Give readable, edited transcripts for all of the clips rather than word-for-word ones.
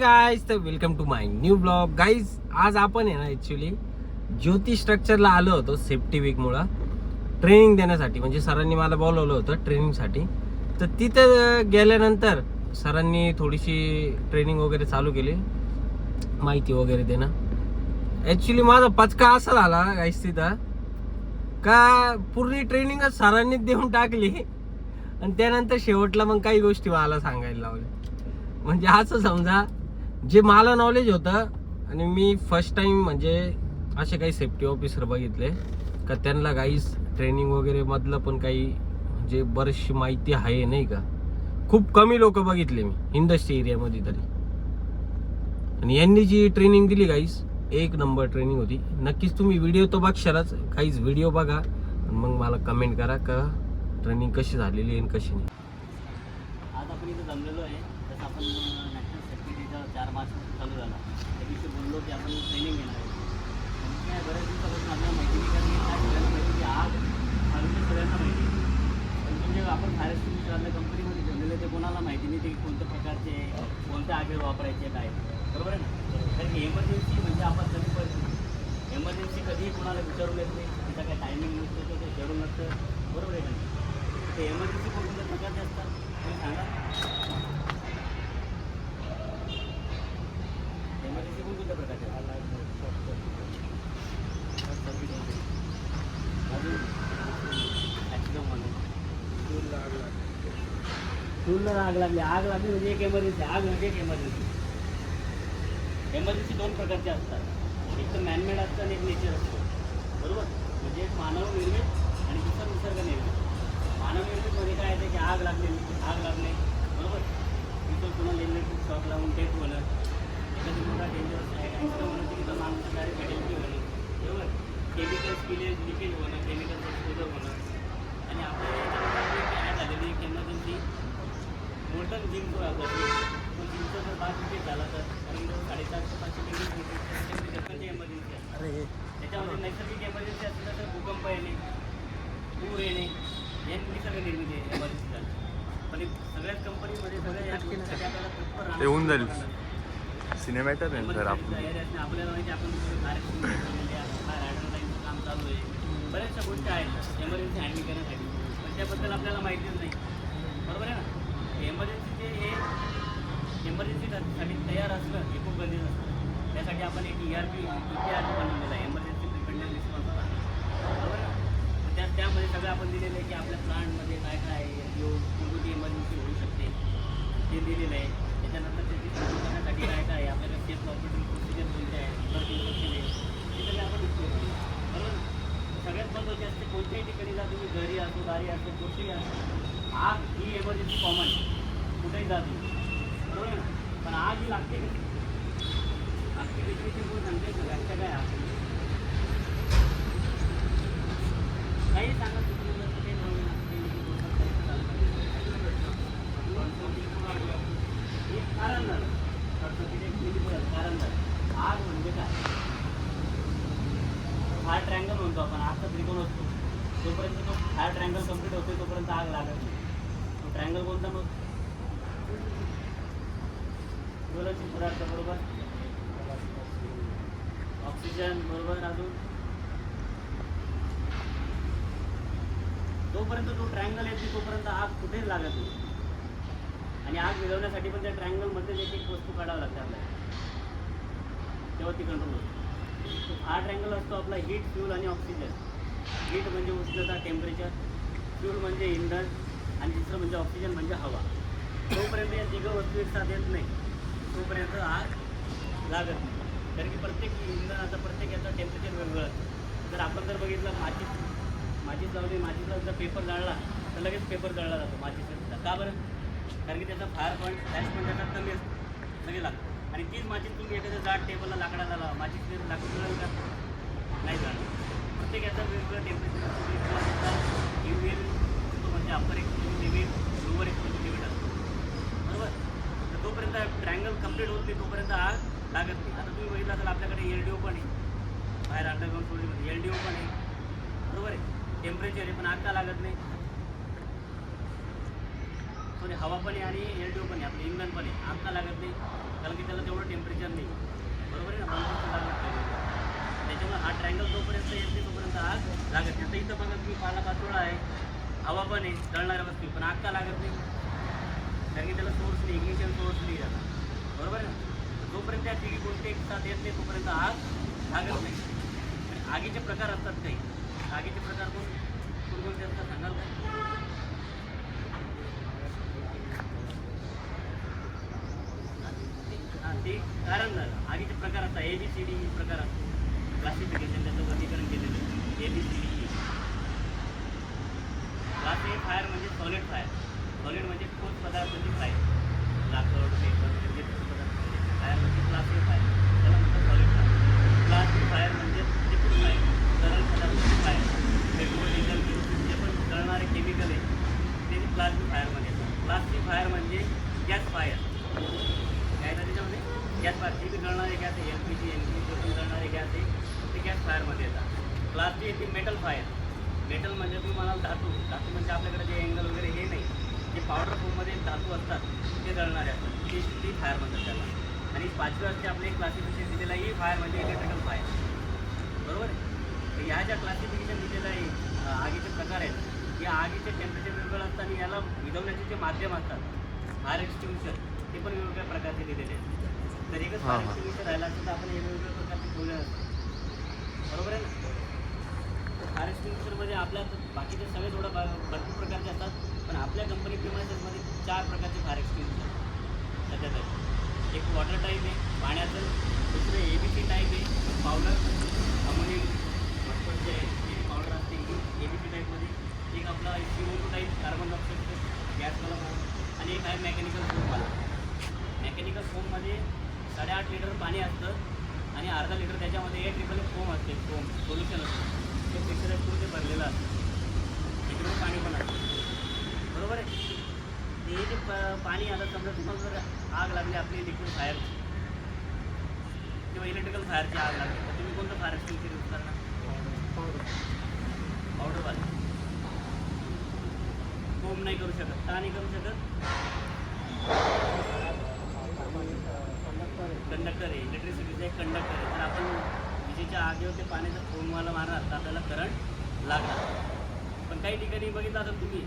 Guys, तर welcome to my new blog. Guys, आज आपण आहे ना ॲक्च्युली ज्योती स्ट्रक्चरला आलो होतो सेफ्टी वीक मुळे ट्रेनिंग देण्यासाठी. म्हणजे सरांनी मला बोलवलं होतं ट्रेनिंगसाठी. तर तिथं गेल्यानंतर सरांनी थोडीशी ट्रेनिंग वगैरे चालू केली, माहिती वगैरे देणं. ॲक्च्युली माझा पचका असा झाला गाइस तिथं का पूर्ण ट्रेनिंगच सरांनीच देऊन टाकली आणि त्यानंतर शेवटला मग काही गोष्टी मला सांगायला लावल्या. म्हणजे असं समजा जे मला नॉलेज होतं आणि मी फर्स्ट टाइम म्हणजे असे काही सेफ्टी ऑफिसर बघितले का त्यांना गाईस ट्रेनिंग वगैरे मधलं पण काही म्हणजे बरीचशी माहिती आहे नाही का. खूप कमी लोक बघितले मी इंडस्ट्री एरियामध्ये तरी. आणि यांनी जी ट्रेनिंग दिली गाईस एक नंबर ट्रेनिंग होती. नक्कीच तुम्ही व्हिडिओ तो बघशालच, काहीच व्हिडिओ बघा आणि मग मला कमेंट करा का ट्रेनिंग कशी झालेली आणि कशी नाही. आज आपण इथं जमलेलो आहे. जसं आपण नॅशनल सेफ्टी डेचा 4 मार्च चालू झाला त्या दिवशी बोललो की आपण ट्रेनिंग घेणार आहे. आणि काय बऱ्याच दिवसापासून आपल्याला माहिती नाही, कारण काय सगळ्यांना माहिती की आग आरोग्य सगळ्यांना माहिती आहे. पण म्हणजे आपण फायर एक्सटिंग्विशरच्या कंपनीमध्ये ठेवलेले ते कोणाला माहिती नाही ते कोणत्या प्रकारचे कोणत्या आगीवर वापरायचे काय. बरोबर आहे ना. कारण की एमर्जन्सी म्हणजे आपण कधी परिस्थिती एमर्जन्सी कधीही कोणाला विचारून येत नाही. तिचा काय टायमिंग नसतो, तो शेड्यूल नसतं. बरोबर आहे का नाही. ते एमर्जन्सी कोणत्या प्रकारचे असतात तुम्ही सांगा. एमर्जन्सी कोणत्या प्रकारचे अजून ॲक्सिडंट म्हणून टूलला आग लागली म्हणजे एक एमर्जन्सी. आग म्हणजे एक एमर्जन्सी. एमर्जन्सी 2 प्रकारचे असतात. एक तर मॅनमेड असतं आणि एक नेचर असतं. बरोबर. म्हणजे एक मानव निर्मित आणि दुसरं निसर्ग निर्मित. मानव निर्मितमध्ये काय येते की आग लागणे. बरोबर. तिथं कोणाला इलेक्ट्रिक शॉक लावून डेथ होणं, एखादी मोठा डेंजरस ॲक्सिडंट होणं, तिथं माणूस डायरेक्ट फॅटेलिटी होणे. बरोबर. केमिकल स्पिलेज लिकेज होणं, केमिकल एक्सपोजर होणं. आणि आपल्या याच्यामध्ये काय झालेली एक एमर्जन्सी मोल्टन जिंक जो आहे आपला तो जिंकचा जर 5 विकेट झाला तर कमी 450 ते 500 एमर्जन्सी असते. त्याच्यामध्ये नैसर्गिक एमर्जन्सी असली तर भूकंप येणे, पूर येणे हे निसर्ग निर्मिती एमर्जन्सी झाली. पण सगळ्याच कंपनीमध्ये सगळ्या या गोष्टीसाठी आपल्याला प्रॉपर येऊन जाईल सिनेमॅटर आहे सर. आपल्याला माहिती आपण फायर ॲडव्हर्टाईजचं काम चालू आहे. बऱ्याचशा गोष्टी आहेत एमर्जन्सी हँडल करण्यासाठी, पण त्याबद्दल आपल्याला माहितीच नाही. बरोबर आहे ना. एमर्जन्सीसाठी तयार असणं हे खूप गरजेचं असतं. त्यासाठी आपण एक ERP बनवलेला आहे, एमर्जन्सी प्रिपेअरनेस रिस्पॉन्स प्लॅन. बरोबर ना. त्यामध्ये सगळं आपण दिलेलं आहे की आपल्या प्लांटमध्ये काय काय कोणती एमर्जन्सी होऊ शकते ते दिलेलं आहे. त्याच्यानंतर त्याची करण्यासाठी काय काय आहे, आपल्याला सेफ ऑपरेटिंग प्रोसिजर कोणत्या आहेत, ते सगळे आपण डिस्प्ले केले. बरोबर. सगळ्यात महत्त्वाचे असते कोणत्याही ठिकाणी जा तुम्ही, घरी असो, दारी असो, कुठेही असो, आग ही एमर्जन्सी कॉमन कुठेही जाते. बरोबर ना. पण आग ही लागते का आगची डेफिनेशन कोण सांगते व्याख्या काय आहे काही सांगा. कारण आग म्हणजे काय. फायर ट्रँगल म्हणतो आपण. आगचा त्रिकोण असतो तोपर्यंत तो फायर ट्रँगल कंप्लीट होतो तोपर्यंत आग लागत नाही. तो ट्रँगल कोणता मग ज्वलनशील पदार्थ. बरोबर. ऑक्सिजन. बरोबर. अजून जोपर्यंत तो ट्रँगल येते तोपर्यंत आग कुठेच लागत नाही. आणि आग विझवण्यासाठी पण त्या ट्रँगलमध्येच एक वस्तू काढावं लागते आपल्याला, तेव्हा ती कंट्रोल होते. हा ट्रँगल असतो आपला हीट, फ्यूल आणि ऑक्सिजन. हीट म्हणजे उष्णता, टेम्परेचर. फ्यूल म्हणजे इंधन आणि दुसरं म्हणजे ऑक्सिजन म्हणजे हवा. तोपर्यंत या तिघं वस्तू एक साथ येत नाही तोपर्यंत आग लागत नाही. कारण की प्रत्येक इंधनाचा प्रत्येक याचा टेम्परेचर वेगवेगळं असतं. जर आपण जर बघितलं माचीस लावली, माचीसला जर पेपर जाळला तर लगेच पेपर जळला जातो माचीसला. का बरं. कारण की त्याचा फायर पॉईंट फ्लॅश पॉईंट त्याचा कमी असतो, लगेच लागतो. आणि तीच माचीस तुम्ही एखाद्या जाड टेबलला लाकडाला लावा, माचीस लाकूड मिळेल का नाही जाणार. प्रत्येक याचा वेगवेगळं टेम्परेचर तो म्हणजे upper exposure limit, lower exposure limit असतो. बरोबर. तर तोपर्यंत ट्रँगल कंप्लीट होत नाही तोपर्यंत आग लागत नाही. आता तुम्ही बघितलं असेल आपल्याकडे LDO पण आहे, बाहेर अंडरग्राऊंड सोडलीमध्ये LDO पण आहे. बरोबर आहे. टेम्परेचर आहे पण आग का लागत नाही. सॉरी हवा पण आहे आणि LDO पण आहे, आपलं इंधन पण आहे. आग का लागत नाही कारण की त्याला तेवढं टेम्परेचर नाही, बरोबर आहे ना, बंदिस्त लागत नाही. त्याच्यामुळे हा ट्रायंगल जोपर्यंत येत नाही तोपर्यंत आग लागत नाही. आता इथं बघा तुम्ही पाला पाचोळा आहे, हवा पण आहे, जळणाऱ्या वस्तू, पण आग का लागत नाही कारण की त्याला सोर्स नाही, इग्निशन सोर्स नाही त्याला, बरोबर आहे ना. जोपर्यंत त्या तिघी गोष्टी एक साथ येत नाही तोपर्यंत आग लागत नाही. आणि आगीचे प्रकार असतात काही. आगीचे प्रकार कोणकोणते असतात सांगाल का? हां, ते कारण झालं. आगीचे प्रकार असतात ABCD प्रकार असतो, क्लासिफिकेशन त्याचं वर्गीकरण केलेलं आहे ABCD. क्लास A फायर म्हणजे सॉलिड फायर. सॉलिड म्हणजे ठोस पदार्थाची फायर, लाकड पेपर म्हणजे ठोस पदार्थ. फायर म्हणजे क्लास A फायर, त्याला म्हणतात solid fire. Class B fire म्हणजे लिक्विड फायर, तरल पदार्थाची फायर. पेट्रोल डिझेल जे पण जळणारे केमिकल आहे ते क्लास B फायरमध्ये येतात. क्लास C फायर म्हणजे गॅस फायर. काय येतं त्याच्यामध्ये? Gas fire. जे बी जळणारे गॅस आहे LPG NPG जे पण जळणारे गॅस आहे ते गॅस फायरमध्ये येतात. क्लास D येते मेटल फायर. मेटल म्हणजे तुम्ही म्हणाल धातू. धातू म्हणजे आपल्याकडे जे अँगल वगैरे हे नाही, जे पावडर फॉर्ममध्ये धातू असतात ते जळणारे असतात, ती फायर म्हणतात त्याला. आणि पाचवी असते आपले क्लासिफिकेशन दिलेलं आहे फायर म्हणजे इलेक्ट्रिकल फायर, बरोबर आहे. तर ह्या ज्या क्लासिफिकेशन दिलेलं आहे आगीचे प्रकार आहेत, या आगीचे टेम्परेचर वेगवेगळं असतं आणि याला विझवण्याचे जे माध्यम असतात फायर एक्सटिंग्विशर ते पण वेगवेगळ्या प्रकारचे दिलेले आहेत. तर एकच फायर एक्सटिंग्विशर राहिला असतं तर आपण हे वेगवेगळ्या प्रकारचे ठेवले असतं, बरोबर आहे ना. फायर एक्सटिंग्विशरमध्ये आपल्या बाकीचे सगळे थोडं भरपूर प्रकारचे असतात, पण आपल्या कंपनी प्रिमायसेसमध्ये 4 प्रकारचे फायर एक्सटिंग्विशर सध्या तरी. एक वॉटर टाईप आहे पाण्याचं, दुसरं ABC टाईप आहे पावडर, अमोनियम जे पावडर असते ABC टाईपमध्ये. एक आपला CO2 टाईप कार्बन डायऑक्साईड गॅसवाला पावडर, आणि एक आहे मेकॅनिकल फोमवाला. मेकॅनिकल फोममध्ये 8.5 लिटर पाणी असतं आणि अर्धा लिटर त्याच्यामध्ये AFFF फोम असते, फोम सोल्युशन असतं, ते प्रेशराईज करून ते भरलेलं असतं. त्याच्यामध्ये पाणी पण असतं, बरोबर आहे. हे जे पाणी आता समजा तुम्हाला जर आग लागली आपली लिक्विड फायर किंवा इलेक्ट्रिकल फायरची आग लागली तर तुम्ही कोणतं फायर एक्सटिंग्विशर यूज करणार? पावडरवाला. फोम नाही करू शकत, का नाही करू शकत? कंडक्टर आहे, इलेक्ट्रिसिटीचा एक कंडक्टर आहे. तर आपण विजेच्या आगीवर ते पाण्याचं फोमवाला मारणार तर आपल्याला करंट लागणार. पण काही ठिकाणी बघितलं असेल तुम्ही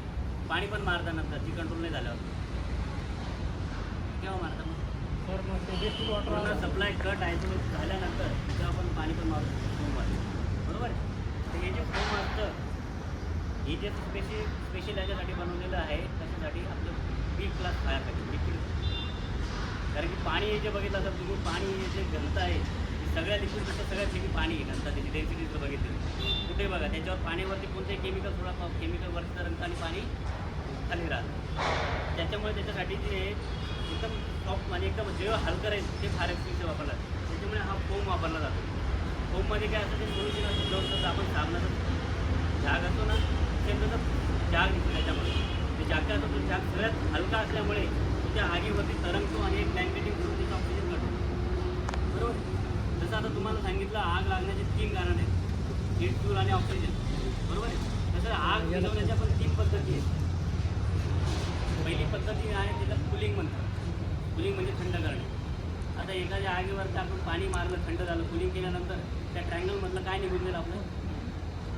पाणी पण मारता नंतर ती कंट्रोल नाही झाल्यावर. केव्हा मारता मग? पूर्ण सप्लाय कट आयसोलेट झाल्यानंतर तेव्हा आपण पाणी पण मारतो फोमवाले, बरोबर आहे. तर हे जे फोम असतं हे जे स्पेशल याच्यासाठी बनवलेलं आहे, कशासाठी? आपलं B क्लास फायरसाठी, लिक्विड. कारण की पाणी हे जे बघितलं असेल तुम्ही, पाणी हे जे घनता आहे सगळ्या लिक्विडपेक्षा सगळ्यात ठिकाणी पाणी आहे घनता, त्याची डेन्सिटी जर बघितली कुठे बघा त्याच्यावर पाण्यावरती कोणतेही केमिकल थोडा केमिकल वरती तरंगतं आणि पाणी खाली राहतं. त्याच्यामुळे त्याच्यासाठी जे एकदम सॉफ्ट आणि एकदम जेव्हा हलकं राहील ते फायर एक्सटिंग्विशर वापरला. त्याच्यामुळे हा फोम वापरला जातो. फोममध्ये काय असतं ते सोल्युशन असतं, जसं आपण साबणाचं झाग असतो ना सेम तसं झाग निघतो त्याच्यामध्ये. ते झाग असतो तो झाग सगळ्यात हलका असल्यामुळे त्या आगीवरती तरंगतो आणि एक मॅग्नेटिक करून त्याचं ऑक्सिजन करतो, बरोबर. जसं आता तुम्हाला सांगितलं आग लागण्याचे 3 कारण आहेत, हीट, फ्यूल आणि ऑक्सिजन, बरोबर आहे. तसं आग विझवण्याच्या पण 3 पद्धती आहेत. पहिली पद्धती आहे त्याला कुलिंग म्हणतात. कुलिंग म्हणजे थंड करणे. आता एखाद्या आगीवरती आपण पाणी मारलं, थंड झालं, कुलिंग केल्यानंतर त्या ट्रँगलमधलं काय निघून जाईल? आपलं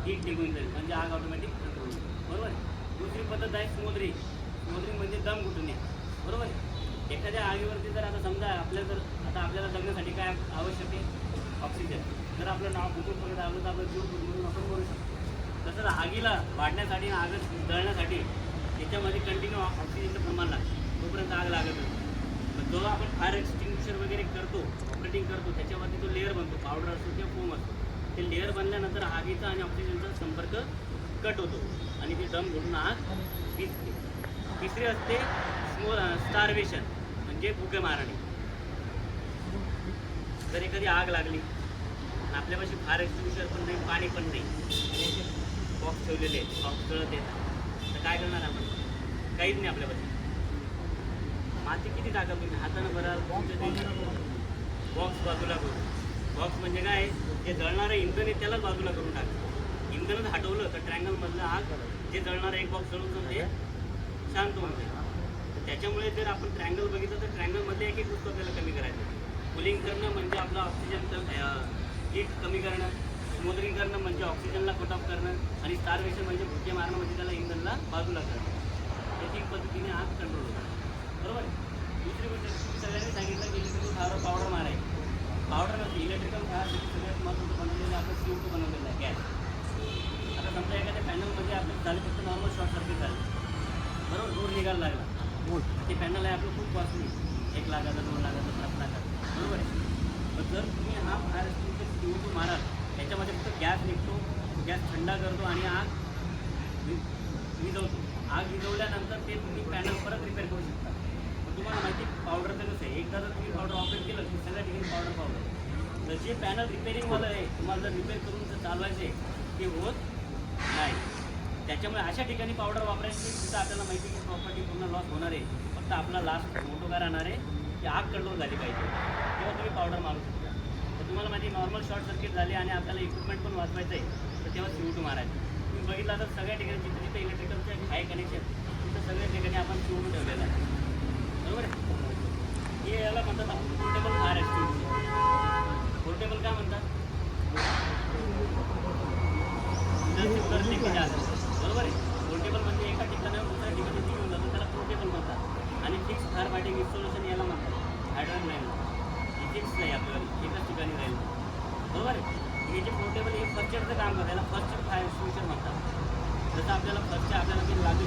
हीट निघून जाईल, म्हणजे आग ऑटोमॅटिक कंट्रोल होईल, बरोबर आहे. दुसरी पद्धत आहे स्मोदरिंग. स्मोदरिंग म्हणजे दम घुटणे, बरोबर आहे. एखाद्या आगीवरती जर आता समजा आपल्याला जगण्यासाठी काय आवश्यक आहे? ऑक्सिजन. जर आपलं नाव फुटून पडत आलं तर आपलं जीव म्हणून आपण करू शकतो. तसंच आगीला वाढण्यासाठी आग जळण्यासाठी त्याच्यामध्ये कंटिन्यू ऑक्सिजनचं प्रमाण लागतं, तोपर्यंत आग लागत नाही. पण जो आपण फायर एक्सटिंग्विशर वगैरे करतो, ऑपरेटिंग करतो, त्याच्यावरती जो लेअर बनतो, पावडर असतो किंवा फोम असतो, ते लेअर बनल्यानंतर आगीचा आणि ऑक्सिजनचा संपर्क कट होतो आणि ती दम घुटून आग विझते. तिसरी असते स्टार्वेशन म्हणजे भुके मारणे. जर एखादी आग लागली आणि आपल्यापाशी फायर एक्सटिंग्विशर पण नाही, पाणी पण नाही, बॉक्स ठेवलेले आहेत, बॉक्स जळत येतात, तर काय करणार आपण? काहीच नाही आपल्यापाशी. माती किती टाका तुम्ही हातानं भराल, बॉक्स बाजूला करू. बॉक्स म्हणजे काय? जे जळणारं इंधन आहे त्यालाच बाजूला करून टाका. इंधनच हटवलं तर ट्रँगलमधलं आग जे जळणारं एक बॉक्स जळून ते शांत होऊन जाईल. त्याच्यामुळे जर आपण ट्रँगल बघितलं तर ट्रँगलमध्ये एक वस्तू आपल्याला कमी करायचं. कूलिंग करणं म्हणजे आपलं ऑक्सिजन हीट कमी करणं, स्मोदरिंग करणं म्हणजे ऑक्सिजनला कट ऑफ करणं, आणि स्टारवेशन म्हणजे भुके मारणं म्हणजे त्याला इंधनला बाजूला करणं. त्याची पद्धतीने आग कंट्रोल होतात. बरोबर. दुसरी गोष्ट तुम्ही सगळ्यांनी सांगितलं की इलेक्ट्रिकल फायरवर पावडर मारायची. पावडर नसते, इलेक्ट्रिकल फायरसाठी सगळ्यात महत्त्वाचं बनवलेलं आपलं CO2 बनवलेलं आहे, गॅस. आता समजा एखाद्या पॅनलमध्ये आपलं झालं फक्त नॉर्मल शॉर्ट सर्किट झालं, बरोबर, धूर निघायला लागला, ते पॅनल आहे आपलं खूप वाचली, 1 लाखाचं, 2 लाखाचं, 5 लाखाचं, बरोबर आहे. पण जर तुम्ही हा फायर एक्सटिंग्विशर CO2 माराल, त्याच्यामध्ये फक्त गॅस निघतो, गॅस थंडा करतो आणि आग विझवतो. आग विझवल्यानंतर ते तुम्ही पॅनल परत रिपेअर करू शकता. पण तुम्हाला माहिती पावडरचं कसं आहे, एकदा जर तुम्ही पावडर ऑपरेट केलं की सगळ्या ठिकाणी पावडर तर जे पॅनल रिपेअरिंगवालं आहे तुम्हाला जर रिपेअर करून जर चालवायचे ते होत नाही. त्याच्यामुळे अशा ठिकाणी पावडर वापरायची तिथं आपल्याला माहिती की प्रॉपर्टी पूर्ण लॉस होणार आहे. फक्त आपला लास्ट मोठं काय राहणार आहे की आग कंट्रोल झाली पाहिजे, तेव्हा तुम्ही पावडर मारू शकता. तर तुम्हाला माहिती नॉर्मल शॉर्ट सर्किट झाली आणि आपल्याला इक्विपमेंट पण वाचवायचं आहे, तर तेव्हा CO2 मारायचं. तुम्ही बघितलं तर सगळ्या ठिकाणी जिथे जिथे इलेक्ट्रिकलचं आहे कनेक्शन तिथं सगळ्या ठिकाणी आपण CO2 ठेवलेलं आहे. बरोबर आहे. हे याला म्हणतात आपण पोर्टेबल फायर एक्सटिंग्विशर. पोर्टेबल काय म्हणतात? बरोबर आहे. पोर्टेबल म्हणजे एका ठिकाणावर दुसऱ्या ठिकाणी घेऊन जातो त्याला पोर्टेबल म्हणतात. आणि फिक्स फायर फायटिंग इन्स्टॉलेशन याला म्हणतात हायड्रॉन लाईन. ही फिक्स नाही आपल्याला एकाच ठिकाणी राहील. बरोबर आहे. हे जे पोर्टेबल हे फर्स्ट एडचं काम करतात त्याला फर्स्ट एड फायर एक्सटिंग्विशर म्हणतात. जसं आपल्याला फर्स्टच्या आपल्याला ते लागू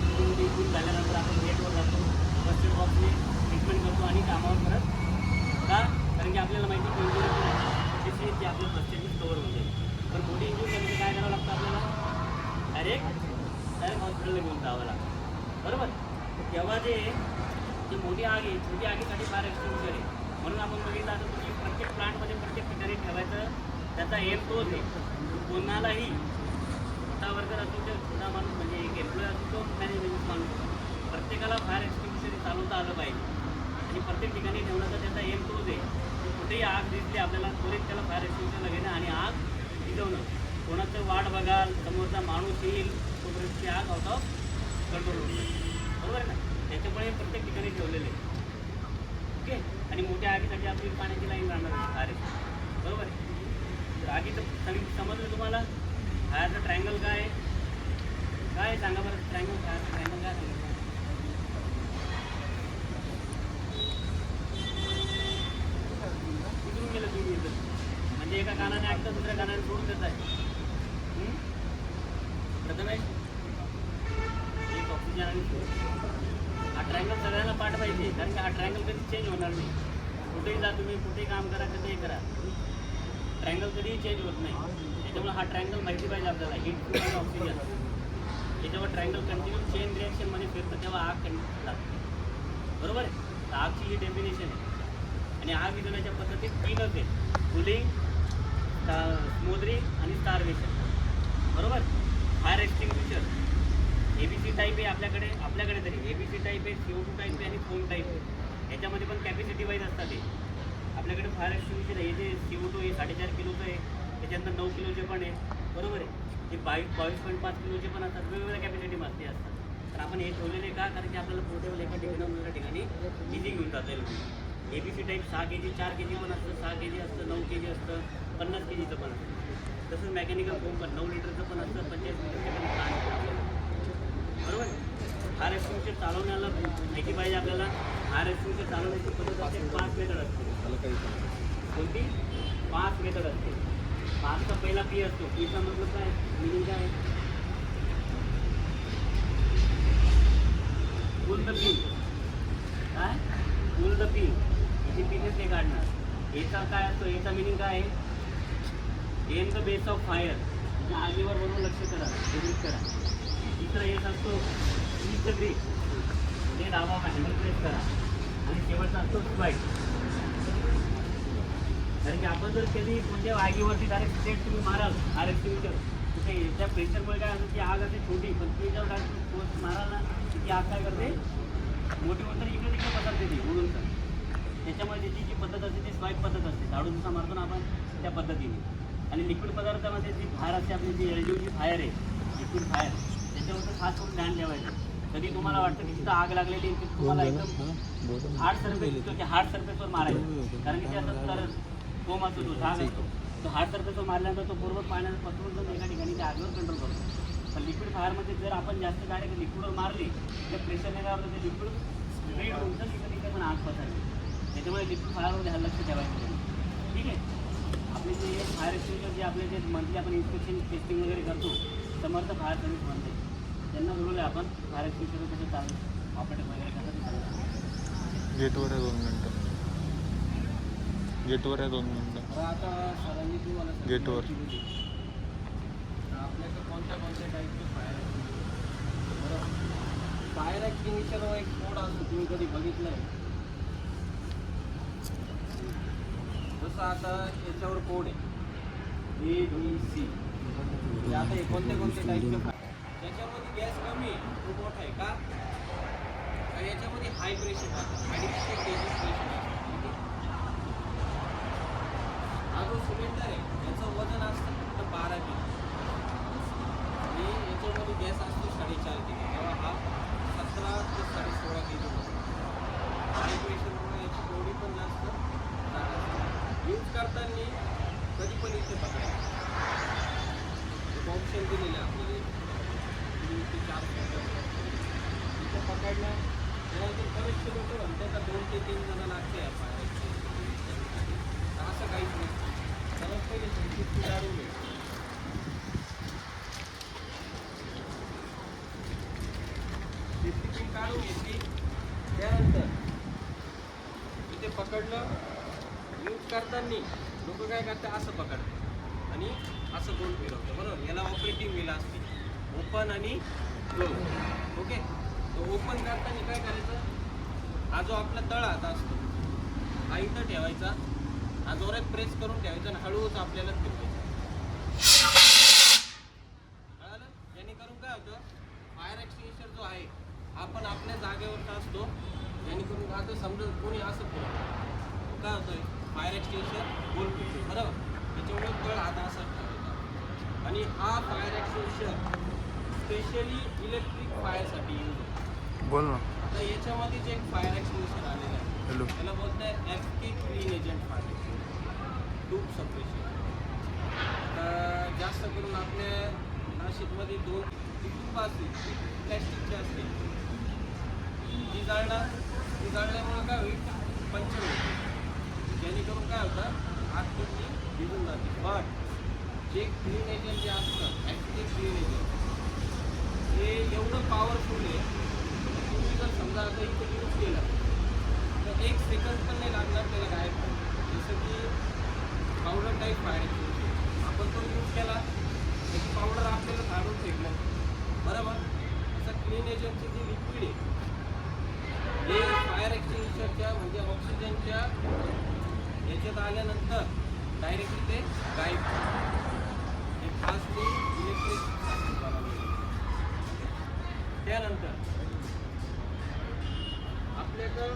इकून झाल्यानंतर आपण गेटवर जातो, फर्स्ट एड बॉक्सने ट्रीटमेंट करतो आणि कामावर परत का, कारण की आपल्याला माहिती की इंजुरी ते आपलं फर्स्ट एडच कवर होते. पण मोठी इंजुरी म्हणजे काय करावं लागतं आपल्याला, डायरेक्ट हॉस्पिटलला घेऊन जावं लागतं. बरोबर. तेव्हा जे मोठी आग आहे, छोटी आगीसाठी फायर एक्सटिंग्विशर आहे. म्हणून आपण बघितलं आता तुम्ही प्रत्येक प्लांटमध्ये प्रत्येक ठिकाणी ठेवायचं, त्याचा एम तोच आहे. कोणालाही मोठा वर्कर असतो ते छोटा माणूस म्हणजे एक एम्प्लॉय असतो तो मॅनेजमेंट माणूस, प्रत्येकाला फायर एक्सटिंग्विशर चालवता आलं पाहिजे आणि प्रत्येक ठिकाणी ठेवण्याचा त्याचा एम तोच आहे. कुठेही आग दिसली आपल्याला त्वरित त्याला फायर एक्सटिंग्विशरला घेणं आणि आग विझवणं. कोणाचं वाट बघाल, समोरचा माणूस येईल तोपर्यंतची आग आउट ऑफ कंट्रोल होईल. बरोबर आहे ना. त्याच्यामुळे प्रत्येक ठिकाणी ठेवलेले आहे. ओके. आणि मोठ्या आगीसाठी आपली पाण्याची लाईन राहणार आहे. बरोबर आहे. तर आगीचं सगळी समजलं तुम्हाला. फायरचं ट्रँगल काय आहे, काय सांगा बरं. फायरचं ट्रँगल काय सांगा. विसरून गेलं तुम्ही इथं. म्हणजे एका कानाने ऐकतं दुसऱ्या कानाने सोडून देत आहे. प्रथमेश एक ऑक्सिजन आणि हा ट्रँगल सगळ्यांना पाठ पाहिजे, कारण की हा ट्रँगल कधी चेंज होणार नाही. कुठेही जा तुम्ही, कुठेही काम करा, कधीही करा, ट्रँगल कधीही चेंज होत नाही. त्याच्यामुळे हा ट्रँगल माहिती पाहिजे आपल्याला. हीट आणि ऑक्सिजन हे जेव्हा ट्रँगल कंटिन्यू चेन रिॲक्शनमध्ये फिरतं तेव्हा आग कंटिन्यू लागते. बरोबर आहे. तर आगची ही डेफिनेशन आहे. आणि आग विझवण्याच्या पद्धतीत 3च आहे, कूलिंग, स्मोदरिंग आणि स्टारवेशन. बरोबर. फायर एक्सटिंग्विशर ABC टाईप आहे आपल्याकडे तरी ABC टाईप आहे, CO2 टाईप आहे आणि फोम टाईप आहे. याच्यामध्ये पण कॅपॅसिटी वाईज असतात. ते आपल्याकडे फायर एक्सटिंग्विशर आहे जे CO2 आहे 4.5 किलोचं आहे, त्याच्यानंतर 9 किलोचे पण आहे. बरोबर आहे. ते 22.5 किलोचे पण असतात. वेगवेगळ्या कॅपॅसिटीमध्ये असतात. तर आपण हे ठेवलेले का, कारण की आपल्याला पोर्टेबल एका ठिकाणी दुसऱ्या ठिकाणी इझी घेऊन जाता येईल. ABC टाईप 6 kg 4 kg पण असतं, 6 kg असतं, 9 kg असतं, 50 kgचं पण असतं. तसंच मेकॅनिकल फोम पण 9 लिटरचं पण असतं, 45 लिटरचं पण असतं. बरोबर. फायर एक्सटिंग्विशर चालवण्याला माहिती पाहिजे आपल्याला. फायर एक्सटिंग्विशर चालवण्याची पद्धत असते, 5 मेथड असते. कोणती? 5 मेथड असते. 5चा पहिला P असतो. Pचा मतलब काय, मिनिंग काय आहे? Pull the pin. काय? Pull the pin. इथे पिनच ते काढणार. एचा काय असतो, एचा मिनिंग काय आहे? Am the base of fire. म्हणजे आगीवर बरोबर लक्ष करा, ग्रीप करा. तिसरा एस असतो ईज द ग्रीप, म्हणजे दाबा हँडल प्रेस करा. आणि शेवटचा असतो स्ट्राईक. कारण की आपण जर कधी कोणत्या आगीवरती डायरेक्ट स्ट्रेट तुम्ही माराल फायर एक्सटिंग्विशर, कुठे त्या प्रेशरमुळे काय असतं, ती आग असते छोटी, पण ती जेव्हा डायरेक्ट फोर्स माराल ना ती आग काय करते, मोठी होतं इकडे तिकडे पसरते ती उडून. त्याच्यामुळे त्याची जी पद्धत असते ती स्वाईप पद्धत असते. झाडू जसा मारतो ना आपण त्या पद्धतीने. आणि लिक्विड पदार्थामध्ये जी फायर असते आपली जी LDOची फायर आहे, लिक्विड फायर, त्याच्यावर खास करून ध्यान ठेवायचं. कधी तुम्हाला वाटतं की तिथं आग लागलेली आहे, तिथं तुम्हाला एकदम हार्ड सरफेस दिसतो की हार्ड सरफेसवर मारायचं, कारण की त्याचा तर फोम असतो, तो झाग असतो, तो हार्ड सरफेसवर मारल्यानंतर तो बरोबर पाण्यात पसरून जाऊन एका ठिकाणी त्या आगीवर कंट्रोल करतो. पण लिक्विड फायरमध्ये जर आपण जास्त डायरेक्ट लिक्विडवर मारली तर प्रेशरने काय होतं, ते लिक्विड स्प्रेड होऊन तर तिथे पण आग पसरते. त्याच्यामुळे लिक्विड फायरमध्ये हा लक्ष ठेवायचं नाही. ठीक आहे. आपले जे फायर एक्सटिंग्विशर जे आपले जे मंथली आपण इन्स्पेक्शन टेस्टिंग वगैरे करतो, समर्थ फायर सर्व्हिस म्हणते, त्यांना बोलवलं आपण फायर एक्सटिंग्विशर कसं चालू ऑपरेटर वगैरे कसं ते चालू. गेटवर आहे 2 मिनटं. गेटवर आहे 2 मिनटं. आता सरांनी तुम्हाला गेटवर. आपल्याकडे कोणत्या टाईपचे फायर एक्सटिंग्विशर, बरोबर. फायर एक्सटिंग्विशर एक कोड असतो, तुम्ही कधी बघितलं आहे? जसं आता याच्यावर कोड आहे ABC. आता हे कोणते टाईपचे फायर, त्याच्यामध्ये गॅस कमी आहे, तो मोठा आहे का, आणि याच्यामध्ये हाय प्रेशर आहे, 250 kg प्रेशर आहे. हा जो सिलेंडर आहे याचं वजन असतं फक्त 12 kg आणि याच्यामध्ये गॅस असतो 4.5 kg, तेव्हा हा 17 ते 16.5 kg होतो. हाय प्रेशरमुळे याची बॉडी पण जास्त यूज करताना कधी पण इथे पकडायचं. एक ऑप्शन दिलेलं आहे आपल्याला, 3 ते 4 इथे पकडलं त्यानंतर बरेचसे लोक म्हणतात का 2 ते 3 जण लागते या फायर. असं काहीच नाही. त्याला पहिले संक्षिप्त काढून घ्यायचं. सिस्टीम काढून घेतली त्यानंतर इथे पकडलं. यूज करताना लोक काय करतात, असं पकडतात आणि असं गोल फिरवतं, बरोबर. याला ऑपरेटिंग व्हील असते, ओपन आणि क्लोज. ओके. तो ओपन करताना काय करायचं, हा जो आपला तळ हात असतो हा इथं ठेवायचा, हा जोरात प्रेस करून ठेवायचा आणि हळूच आपल्याला फिरवायचं. कळालं? जेणेकरून काय होतं, फायर एक्सटिंग्विशर जो आहे आपण आपल्या जागेवरचा असतो, जेणेकरून आता समजा कोणी असं फिरवतं, काय होतंय, फायर एक्सटिंग्विशर गोल फिरतो, बरोबर. त्याच्यामुळे तळ हात असा ठेवायचा. आणि हा फायर एक्सटिंग्विशर स्पेशली इलेक्ट्रिक फायरसाठी यूज होतो. बोल ना. आता याच्यामध्ये जे एक फायर एक्सटिंग्विशर आलेलं आहे हॅलो. त्याला बोलत आहे FK clean agent fire tube suppression. तर जास्त करून आपल्या नाशिकमध्ये 2 ट्यूब असते, प्लॅस्टिकची असते, ती जाळल्यामुळे काय होईल, पंचर होते, जेणेकरून काय होतं, आग तुटली भिजून जाते. बट जे क्लीन एजंट जे असतं, FK क्लीन एजंट, हे एवढं पॉवरफुल आहे. तुम्ही जर समजा आता इथे यूज केलं तर 1 सेकंड पण नाही लागणार त्याला गायब करायला. जसं की पावडर टाईप फायर एक्सटिंग्विशर, आपण तो यूज केला त्याची पावडर आपल्याला झाडून फेकलं, बरोबर. असं क्लीन एजंटचे जे लिक्विड आहे हे फायर एक्सटिंग्विशरच्या म्हणजे ऑक्सिजनच्या याच्यात आल्यानंतर डायरेक्टली ते गायब हे फास्टली इलेक्ट्रिक. त्यानंतर आपल्याकडं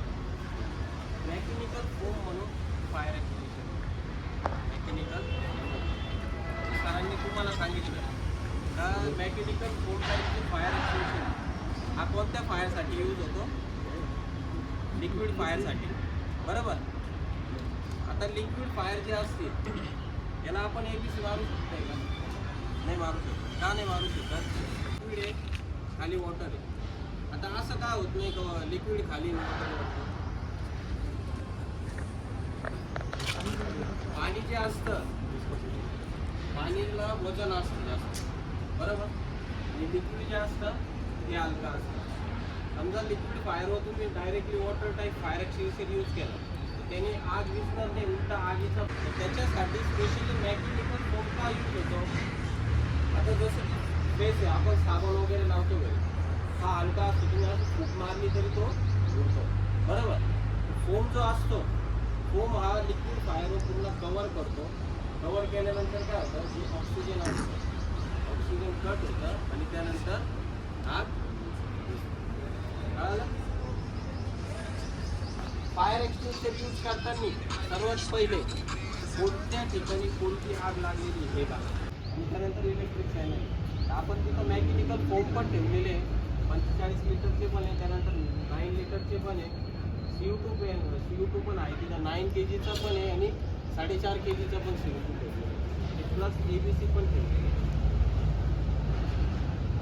मेकॅनिकल फोम म्हणून फायर एक्सटिंग्विशर, मेकॅनिकल सरांनी तुम्हाला सांगितलं का मेकॅनिकल फोम टाईपचे फायर एक्सटिंग्विशर हा कोणत्या फायरसाठी यूज होतो, लिक्विड फायरसाठी, बरोबर. आता लिक्विड फायर जे असते याला आपण ABC मारू शकतो का, नाही मारू शकतो. का नाही मारू शकत, लिक्विड आहे खाली वॉटर आहे. आता असं का होत नाही का लिक्विड खाली वॉटर वाटतं, पाणी जे असतं पाणीला वजन असतं जास्त, बरोबर. आणि लिक्विड जे असतं ते हलका असतं. समजा लिक्विड फायरवर तुम्ही directly water type fire extinguisher use केला तर त्याने आग विझणार नाही, उलटा आगीचा. त्याच्यासाठी स्पेशली मेकॅनिकल फोम का यूज होतो. आता जसं की बेस आहे, आपण साबण वगैरे लावतो घरी, हा हलका असतो, तुम्ही असं फूक मारली तरी तो उडतो, बरोबर. फोम जो असतो, फोम हा लिक्विड फायरवर पूर्ण कवर करतो. कवर केल्यानंतर काय होतं, जे ऑक्सिजन असतं ऑक्सिजन कट होतं आणि त्यानंतर आग कळालं. फायर एक्सटिंग्विशर यूज करताना सर्वात पहिले कोणत्या ठिकाणी कोणती आग लागलेली हे बघा. आणि त्यानंतर इलेक्ट्रिक चॅनल आपण तिथं मेकॅनिकल फोम पण ठेवलेले आहे 45 लिटरचे पण आहे, त्यानंतर 9 लिटरचे पण आहे, CO2 पण आहे तिथं, 9 kgचा पण आहे आणि 4.5 kgचा पण CO2 ठेवलेला प्लस ABC पण ठेवलेलं आहे.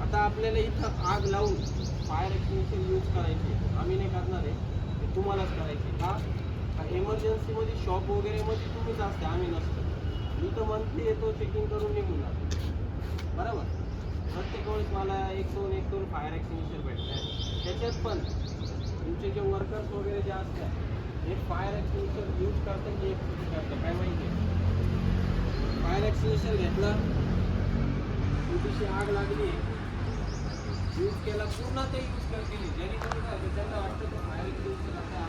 आता आपल्याला इथं आग लावून फायर एक्सटिंग्विशर यूज करायचे, आम्ही नाही करणार आहे, ते तुम्हालाच करायचे. का एमर्जन्सीमध्ये शॉप वगैरेमध्ये तुम्हीच असते, आम्ही नसतो. मी तर मंथली येतो, चेकिंग करून निघून जातो, बरोबर. प्रत्येक वेळेस मला एक दोन फायर एक्सटिंग्विशर भेटतात. त्याच्यात पण तुमचे जे वर्कर्स वगैरे जे असतात हे फायर एक्सटिंग्विशर यूज करतात की एक चुकी करतात काय माहिती आहे. फायर एक्सटिंग्विशर घेतला, छोटीशी आग लागली, यूज केला, पूर्ण ते यूज करतील, जेणेकरून काय होतं त्यांना वाटतं तो फायर एक्सटिंग्विशर आता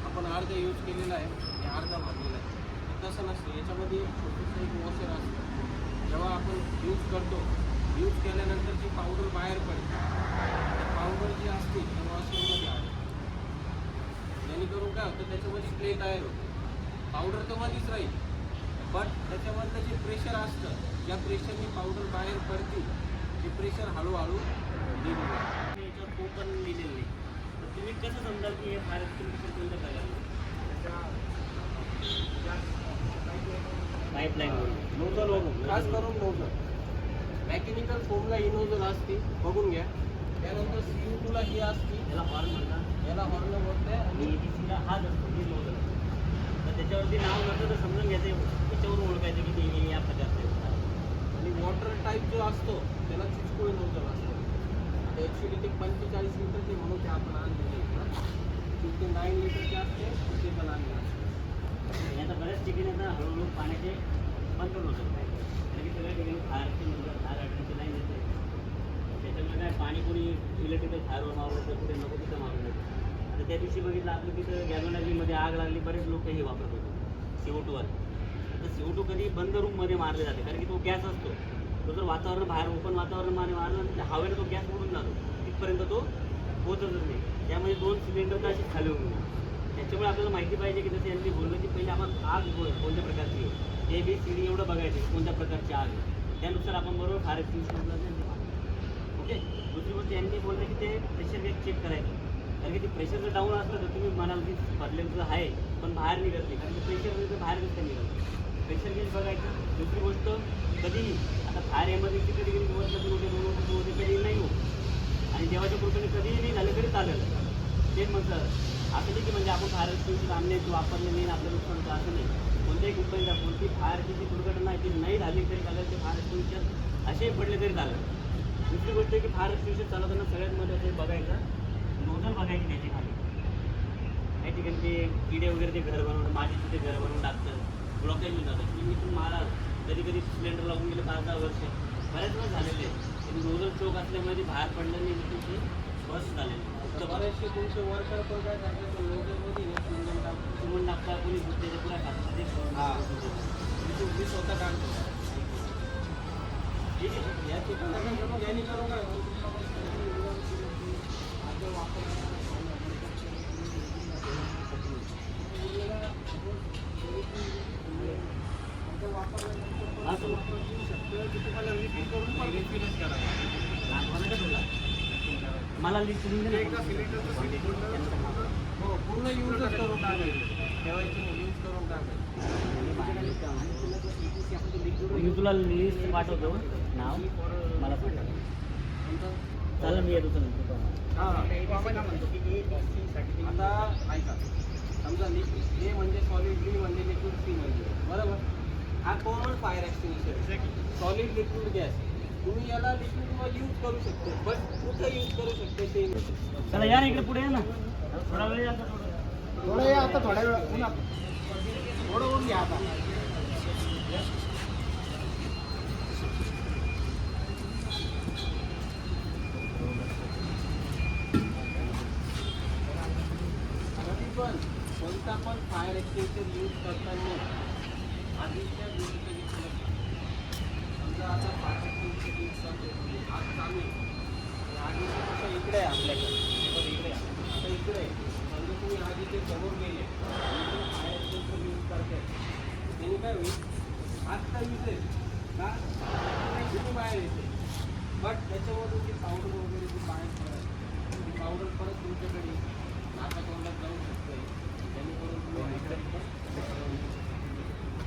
आपण अर्धा यूज केलेला आहे आणि अर्धा भरलेला आहे. तसं नसतं, याच्यामध्ये एक छोटंसं एक वॉशर असतं. जेव्हा आपण यूज करतो, यूज केल्यानंतर जी पावडर बाहेर पडते, पावडर जी असते ती वॉशरमध्ये आहे, जेणेकरून काय होतं त्याच्यामध्ये क्ले तयार होतो. पावडर तर मध्येच राहील, बट त्याच्यामधलं जे प्रेशर असतं, ज्या प्रेशरने पावडर बाहेर पडते ते प्रेशर हळूहळू निघून जातं. याच्यावर तो पण लिहिलेलं नाही. तर तुम्ही कसं समजाल की हे फायर एक्सटिंग्विशर कोणत्या प्रकारचं? पाईपलाईन नोझल वरून, खास करून नोझल. मेकॅनिकल फोमला ही नोझल असते, बघून घ्या. त्यानंतर CO2ला ही असते, याला हॉर्न म्हणतात, याला हॉर्न बोलते. आणि आणि ABCला हाच असतो ही नोजल. तर त्याच्यावरती नाव नसतं तर समजून घ्यायचं, त्याच्यावरून ओळखायचं की ते या प्रकारचं आहे. आणि वॉटर टाईप जो असतो त्याला चिचकुळे नोझल असतो. आता ॲक्च्युली ते 45 लिटरचे म्हणून ते आपण आणलेले ते 9 लिटरचे असते, ते पण आणले असते. आणि आता बऱ्याच ठिकाणी आता हळूहळू पाण्याचे कंट्रोल होतात, कारण की सगळ्या ठिकाणी फायर अडचणीची लाईन येते. त्याच्यामुळे काय पाणी कोणी इलेक्ट्रिकल फायरवर मारलं तर कुठे नको तिथं मारून येतं. आता त्या दिवशी बघितलं आपलं तिथं गॅलोनॅजीमध्ये आग लागली, बरेच लोक हे वापरत होते CO2 आता CO2 कधी बंद रूममध्ये मारले जाते, कारण की तो गॅस असतो, तो जर वातावरण बाहेर ओपन वातावरणामध्ये मारला तर हवेला तो गॅस उडून जातो, तिथपर्यंत तो पोहोचतच नाही. त्यामध्ये 2 सिलेंडर तर अशी खाली होऊन गेले. त्याच्यामुळे आपल्याला माहिती पाहिजे की जसं यांनी बोललं की पहिले आपण आग कोणत्या प्रकारची आहे, ABCD एवढं बघायचं कोणत्या प्रकारची आग आहे, त्यानुसार आपण बरोबर फायर एक्सटिंग्विशरला ओके. दुसरी गोष्ट यांनी बोललं की ते प्रेशर गेज चेक करायचं, कारण की ते प्रेशर जर डाऊन असलं तर तुम्ही म्हणाल की भरलेलं आहे पण बाहेर निघत नाही, कारण की प्रेशर तर बाहेर कसं निघत. प्रेशर गेज बघायचं. दुसरी गोष्ट कधीही आता फायर एमर्जन्सी कधी कधी दिवसातून होते, 2 वर्षातून होते, कधी नाही होत, आणि देवाच्या कृपेने कधीही नाही झालं तरी चालेल. ते म्हणतात असं नाही की म्हणजे आपण फायर एक्सटिंग्विशर आणले की वापरले नाही आपलं नुकसान होतं, असं नाही. कोणत्याही कंपनीला कोणती फायरची जी दुर्घटना आहे ती नाही झाली तरी चालेल, ते फायर एक्सटिंग्विशर असे पडले तरी चालेल. दुसरी गोष्ट आहे की फायर एक्सटिंग्विशर चालवताना सगळ्यात महत्त्वाचं बघायचं नोझल बघायची त्याची खाली. काही ठिकाणी ते किडे वगैरे ते घर बनवून माझे तिथे घर बनवून टाकतं, ब्लॉकेज होऊन जातं. मी पण मला कधी कधी सिलेंडर लावून गेलं 5-10 वर्ष, बऱ्याच वेळ झालेले आहे. नोझल चोक असल्यामुळे ते बाहेर पडलं नाही, ते बस झालेलं. तर बरेचसे तुमचे वर्कर पण काय करतात, नोझलमध्ये सुमन टाकता कोणी त्याच्या पुऱ्या खातात मी स्वतः काढतो. ठीक आहे. या ठिकाणी यांनी करून काय असं तुम्हाला रिफिल करून पण रिफिलच करायला. मला लिस्ट हो, पूर्ण यूजच करून टाकायचं, ठेवायची नाही, यूज करून टाकायचं. मी तुला लिस्ट पाठवतो, नाव मला पाठव. चालेल, मी येतो चल. हां, आता ऐका, समजा A म्हणजे सॉलिड, B म्हणजे लिक्विड, C म्हणजे बरोबर. हा कॉमन फायर एक्सटिंग्विशर आहे. सॉलिड लिक्विड गॅस तुम्ही याला लिक्विड यूज करू शकतो, बट कुठं यूज करू शकतो ते नाही. चला या ना इकडे पुढे या ना, थोडा वेळ या. थोडं या, आता थोड्या वेळ थोडं होऊन घ्या आता. कधी पण कोणता पण फायर एक्सटिंग्विशर यूज करताना आधीच्या गोष्टी समजा आता फायर एक्सटिंग्विशर यूज करतो, आग चालू आहे, आगीचं कसं इकडे आहे आपल्याकडे, इकडे आहे, आता इकडे आहे. समजा तुम्ही आगीचे समोर गेले आणि फायर एक्सटिंग्विशर यूज करताय, त्याने काय होईल, आग तर विजेल का किती बाहेर येते, बट त्याच्यामधून जी पावडर वगैरे जी बाहेर पडायची ती पावडर परत तुमच्याकडे नाका तोंडात जाऊ शकते जेणेकरून तुम्ही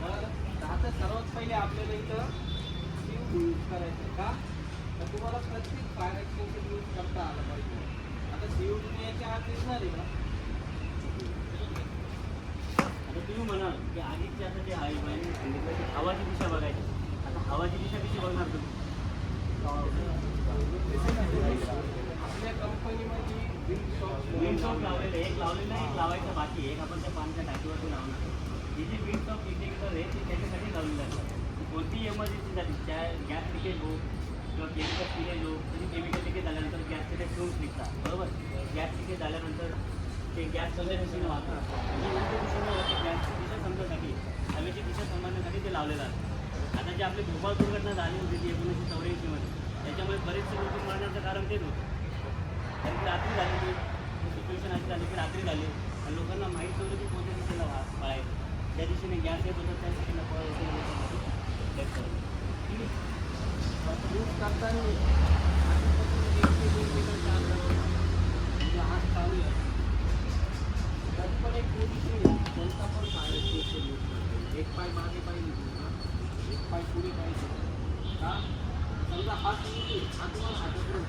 तर आता सर्वात पहिले आपल्याला इथं सीव यूज करायचं का तर तुम्हाला प्रत्येक फायर एक्सटेन्शन यूज करता आलं पाहिजे. आता सीव तुम्ही याच्या आत दिसणार आहे का? आता तुम्ही म्हणाल की आगीची आता जे आहे बाहेर सांगितलं की हवाची दिशा बघायची. आता हवाची दिशा कशी बघणार तुम्ही? आपल्या कंपनीमध्ये विंड शॉप लावलेलं एक लावलेलं एक लावायचं बाकी एक आपण त्या पाण्याच्या टाकीवरती लावणार. ही जी विंड शॉप इंडिकेटर आहे ते त्याच्यासाठी लावलेलं आहे. कोणतीही एमर्जन्सीसाठी त्या गॅस लिकेज हो किंवा केमिकल लिकेज हो म्हणजे केमिकल लिकेज झाल्यानंतर गॅसचे ते फ्यूम्स निघतात बरोबर. गॅस लिकेज झाल्यानंतर ते गॅस कोणत्या दिशेने वाहतात आणि कोणत्या दिशेने वाहते गॅसची दिशा समजण्यासाठी हवेची दिशा समजण्यासाठी ते लावलेलं आहे. आता जे आपली भोपाळ दुर्घटना झाली होती ती 1984 मध्ये त्याच्यामुळे बरेचसे लोक मरण्याचं कारण तेच होतं. कारण की रात्री झाली ती सिच्युएशन अशी झाली की रात्री झाली आणि लोकांना माहीत नव्हतं की कोणत्या दिशेला पळायचं. ज्या दिशेने गॅस येत होतं त्या दिशेला पळायचं यूज करताना किलोमीटरच्या अंतरावर म्हणजे आज चालू आहे त्यात पण एक पोझिशन आहे कोणता पण फायर एक्सटेन्शन यूज करतो. एक पाय मागे पाहिजे तुमचा एक पाय पुढे पाहिजे का समजा हा तुम्ही हा तुम्हाला हाताकडून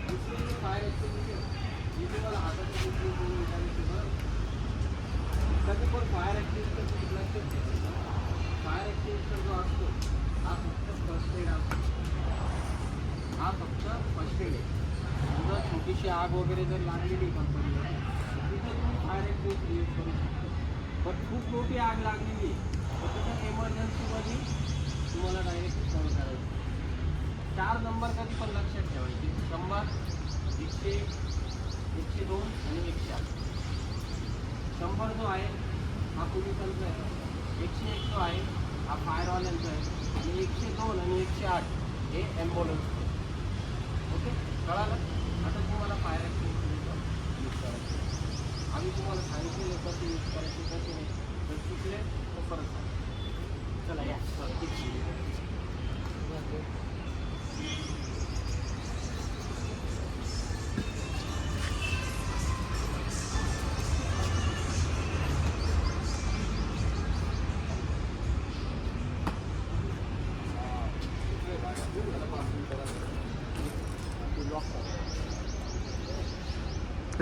दुसरी फायर एक्सटेन्शन हे तुम्हाला हाताची दुसरी करून विचारायची बरं कधी पण फायर एक्सटेन्शन तुम्ही लक्षात ठेवा. फायर एक्सटेन्शन जो असतो हा फक्त फर्स्ट एड असतो. हा फक्त फर्स्ट एड आहे. समजा छोटीशी आग वगैरे जर लागलेली कंपनीला तिथे तुम्ही फायर एक्सटेन्शन यूज करू शकतो. पण खूप मोठी आग लागलेली आहे तर तिथं एमर्जन्सीमध्ये तुम्हाला डायरेक्ट कॉल करायचं. 4 नंबर कधी पण लक्षात ठेवायचे 100, 100, 102 आणि 108. 100 जो आहे हा पोलिसांचा आहे. 101 जो आहे हा फायरवाल्यांचा आहे आणि 102 आणि 108 हे ॲम्ब्युलन्स. ओके कळालं. आता तुम्हाला फायर एक्सटेन्शन यूज करायचं. आम्ही तुम्हाला सांगितलेलं कसं यूज करायचं कसं नाही जर चुकले तर परत सांगा. चला या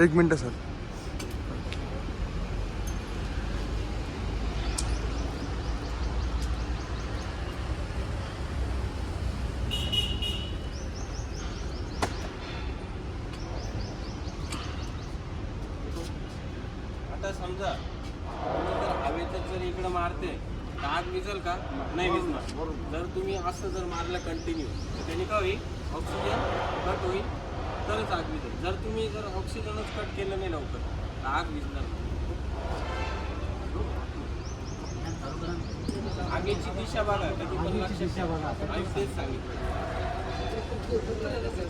एक मिनटं सर. आता समजा तुम्ही जर हवेचं जर इकडं मारते तर आग विझल का? नाही विझणार. जर तुम्ही असं जर मारलं कंटिन्यू तर त्याने काय होईल ऑक्सिजन कट होईल तरच आग विझेल. जर तुम्ही जर ऑक्सिजनच कट केलं नाही लवकर तर आग विझणार नाही. आगीची दिशा बघा कधी पण लक्षात ठेवा. आम्ही तेच सांगितलं.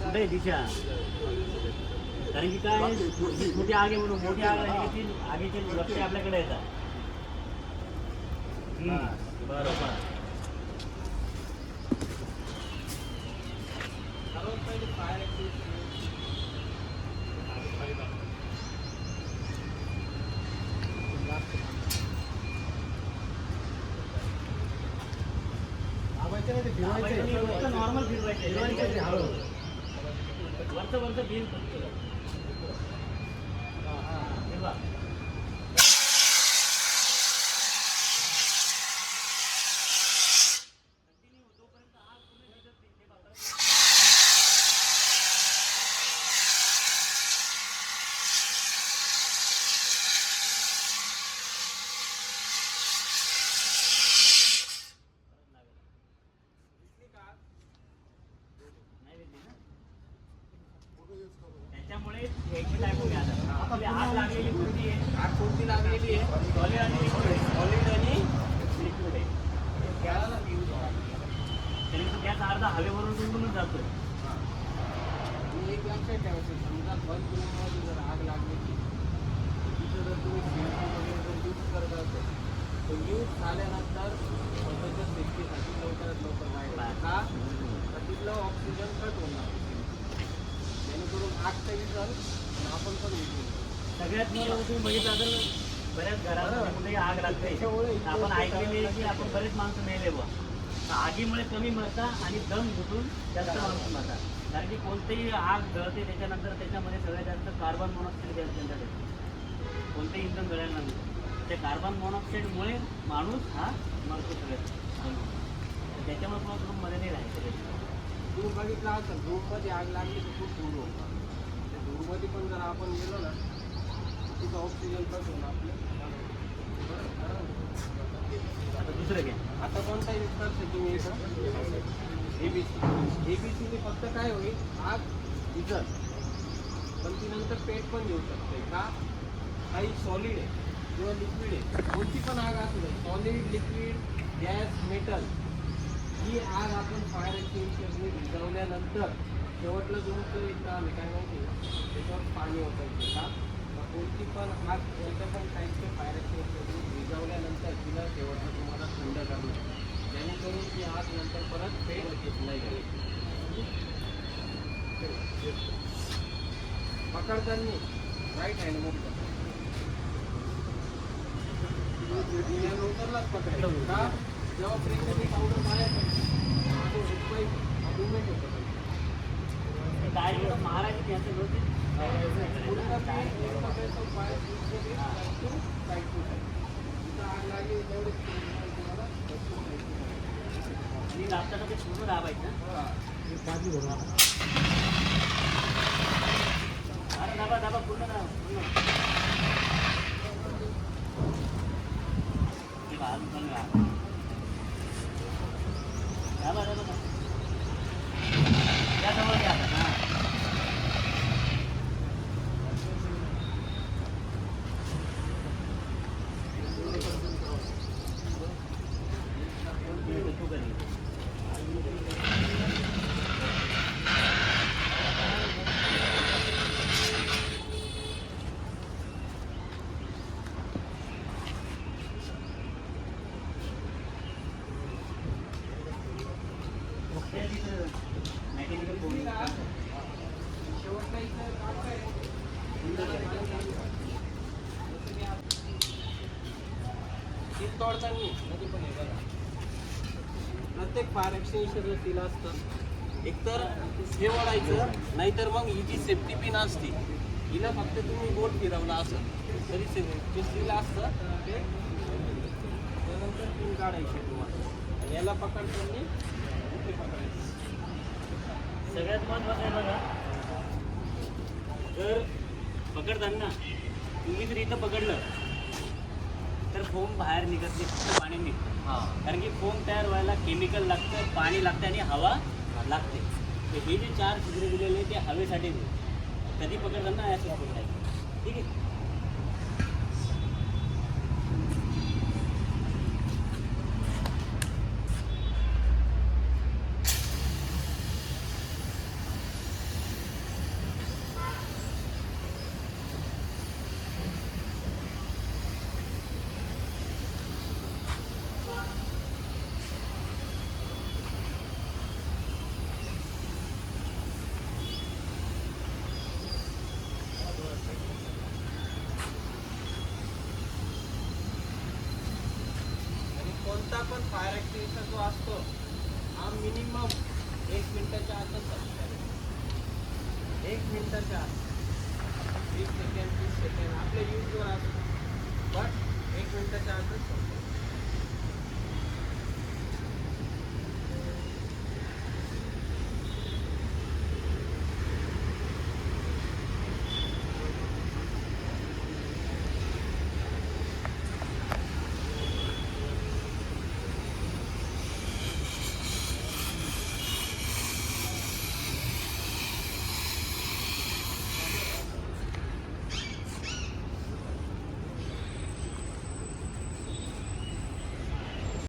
कुठे दिशा कारण की काय छोटी आग आहे म्हणून मोठी आग आहे की आगीचे लक्ष आपल्याकडे येतात. बरोबर. सर्वात पहिले फायर एक्सटेन्शन नॉर्मल फिरवायचं वरचं बिल त्याच्यामुळे यायची टाईम मिळाला. आपली आग लागलेली कोणती आहे? आग कोणती लागलेली आहे? सॉलिड आणि लिक्विड. सॉलिड आणि लिक्विड आहे. गॅसला यूज तरी तो गॅस अर्धा हवेवरून निघूनच जातोय. आणि एक लक्षात ठेवायचं समजा बल्ब रूममध्ये जर आग लागलेली तिथं जर तुम्ही CO2 वगैरे जर यूज करत असेल तर यूज झाल्यानंतर स्वतःच्या सेफ्टीसाठी लवकरात लवकर बाहेर का तर तिथलं ऑक्सिजन कट होणार जेणेकरून आग तरी जर आपण पण विकू. सगळ्यात महत्त्वाचं तुम्ही बघितलं असेल बऱ्याच घरामध्ये कुठेही आग लागते आपण ऐकलेली आहे की आपण बरेच माणसं मेले बुवा तर आगीमुळे कमी मरतात आणि दम घुटून जास्त माणसं मरतात कारण की कोणतेही आग जळते त्याच्यानंतर त्याच्यामध्ये सगळ्यात जास्त कार्बन मोनॉक्साईड गॅस त्यांच्याकडे कोणतेही इंधन जळल्यानंतर त्या कार्बन मोनॉक्साईडमुळे माणूस हा मरतो सगळ्यात त्याच्यामुळे तुम्हाला रूममध्ये नाही राहायचं तुम्ही बघितलं असेल धूळमध्ये आग लागली तर खूप धूळ होतं त्या धूळमध्ये पण जर आपण गेलो ना तिथं ऑक्सिजन पासून आपलं आता दुसरं घ्या आता कोणता विचारते तुम्ही इथं एबीसीने फक्त काय होईल आग विजत पण ती नंतर पेट पण घेऊ शकते का काही सॉलिड आहे किंवा लिक्विड आहे कोणती पण आग असू दे सॉलिड लिक्विड गॅस मेटल ही आग आपण फायर एक्सटिंग्विशरने विझवल्यानंतर शेवटला तुमचं एकदा आम्ही काय माहिती त्याच्यावर पाणी होतं का कोणती पण आग कोणत्या पण टाईपचे फायर एक्सटिंग्विशरने विझवल्यानंतर तिला शेवटला तुम्हाला थंड करणं जेणेकरून ती आग नंतर परत पेट नाही गेली पकडताना राईट हँडमध्ये उतरलाच पकडायचं का जेव्हा प्रेशरने पावडर बाहेर मुवमेंट होतं काय महाराज यांचं होते पूर्ण पेट एक पकडायचं बाहेर साईड टू साईड तिथं आग लागली तेवढेच तुम्हाला आणि दाबताना ते पूर्ण दाबायचं अरे दाबा दाबा पूर्ण दाबा पूर्ण ते बाहेरून पण दाबा दाबा दाबा या जवळ घ्या आता हां मेकॅनिकल फोन शेवटला इथं काम काय शीत तोडताना कधी पण हे बघा प्रत्येक फायर एक्सटिंग्विशरला सील असतं एकतर हे ओढायचं नाहीतर मग ही जी सेफ्टी पिन असते हिला फक्त तुम्ही बोट फिरवला असं तरी जे सील असतं ते त्यानंतर पिन काढायची तुम्हाला आणि याला पकडताना इथे पकडायचं सगळ्यात महत्त्वाचं आहे बघा जर पकडताना तुम्ही जर इथं पकडलं तर फोम बाहेर निघत नाही फक्त पाणी निघतं हां कारण की फोम तयार व्हायला केमिकल लागतं पाणी लागतं आणि हवा लागते तर हे जे 4 छिद्र दिलेले ते हवेसाठी कधी पकडताना असं पकडायचं ठीक आहे कोणता पण फायर एक्सटिंग्विशर जो असतो हा मिनिमम 1 मिनिटाच्या आतच संपतो 1 मिनिटाच्या आत 20 सेकंड 30 सेकंड आपल्या यूजवर असतो बट 1 मिनिटाच्या आतच संपतो